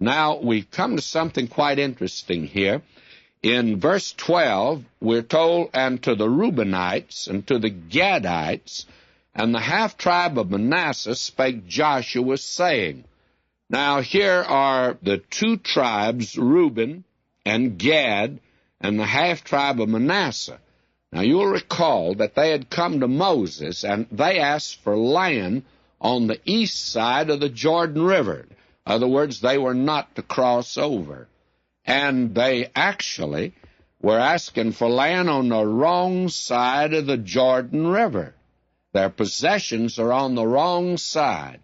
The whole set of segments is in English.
Now, we come to something quite interesting here. In verse 12, we're told, "And to the Reubenites, and to the Gadites, and the half-tribe of Manasseh spake Joshua, saying." Now, here are the two tribes, Reuben and Gad, and the half-tribe of Manasseh. Now, you'll recall that they had come to Moses, and they asked for land on the east side of the Jordan River. In other words, they were not to cross over. And they actually were asking for land on the wrong side of the Jordan River. Their possessions are on the wrong side.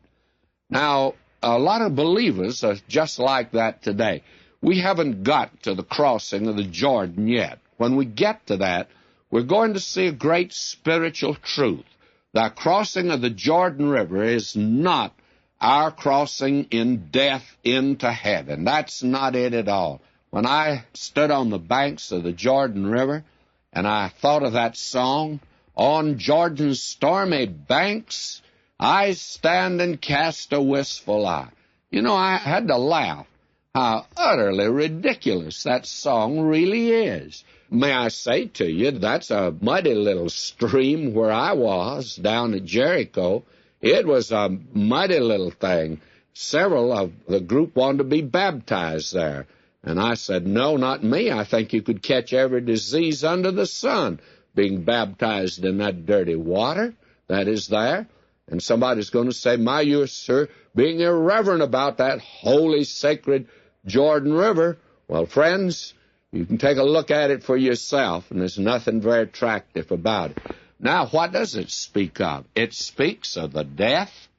Now, a lot of believers are just like that today. We haven't got to the crossing of the Jordan yet. When we get to that, we're going to see a great spiritual truth. The crossing of the Jordan River is not our crossing in death into heaven. That's not it at all. When I stood on the banks of the Jordan River and I thought of that song, "On Jordan's stormy banks, I stand and cast a wistful eye." You know, I had to laugh how utterly ridiculous that song really is. May I say to you, that's a muddy little stream where I was down at Jericho. It was a muddy little thing. Several of the group wanted to be baptized there. And I said, "No, not me. I think you could catch every disease under the sun being baptized in that dirty water that is there." And somebody's going to say, "My, you, sir, being irreverent about that holy, sacred Jordan River." Well, friends, you can take a look at it for yourself, and there's nothing very attractive about it. Now, what does it speak of? It speaks of the death,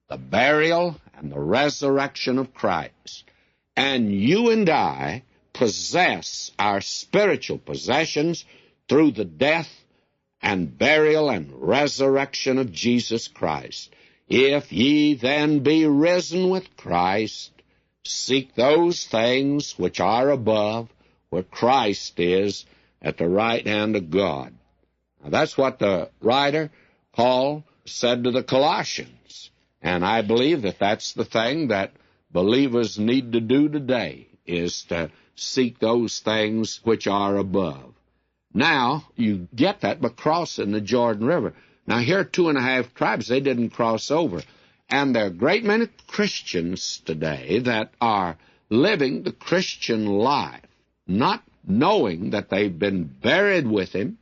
the burial, and the resurrection of Christ. And you and I possess our spiritual possessions through the death and burial and resurrection of Jesus Christ. "If ye then be risen with Christ, seek those things which are above, where Christ is at the right hand of God." Now, that's what the writer, Paul, said to the Colossians. And I believe that that's the thing that believers need to do today, is to seek those things which are above. Now, you get that by crossing the Jordan River. Now, here are 2.5 tribes. They didn't cross over. And there are a great many Christians today that are living the Christian life, not knowing that they've been buried with him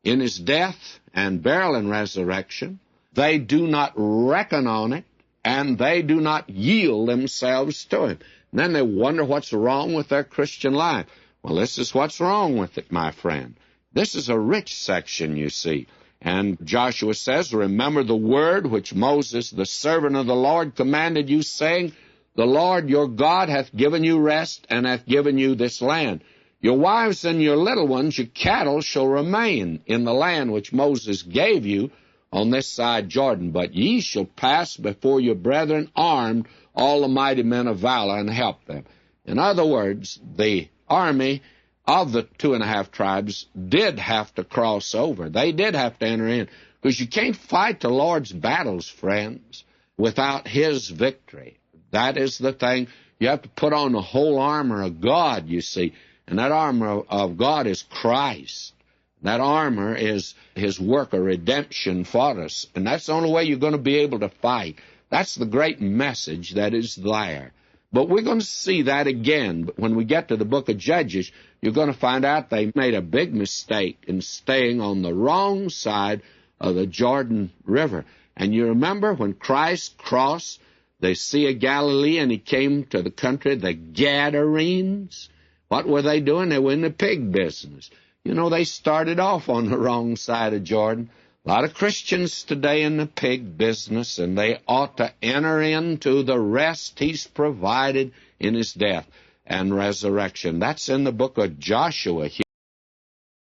in his death and burial and resurrection. They do not reckon on it, and they do not yield themselves to him. And then they wonder what's wrong with their Christian life. Well, this is what's wrong with it, my friend. This is a rich section, you see. And Joshua says, "Remember the word which Moses, the servant of the Lord, commanded you, saying, The Lord your God hath given you rest, and hath given you this land. Your wives and your little ones, your cattle, shall remain in the land which Moses gave you on this side Jordan. But ye shall pass before your brethren armed, all the mighty men of valor, and help them." In other words, the army of the 2.5 tribes did have to cross over. They did have to enter in, because you can't fight the Lord's battles, friends, without his victory. That is the thing. You have to put on the whole armor of God, you see. And that armor of God is Christ. That armor is his work of redemption for us. And that's the only way you're going to be able to fight. That's the great message that is there. But we're going to see that again. But when we get to the book of Judges, you're going to find out they made a big mistake in staying on the wrong side of the Jordan River. And you remember when Christ crossed the Sea of Galilee and he came to the country, the Gadarenes? What were they doing? They were in the pig business. You know, they started off on the wrong side of Jordan. A lot of Christians today in the pig business, and they ought to enter into the rest he's provided in his death and resurrection. That's in the book of Joshua here.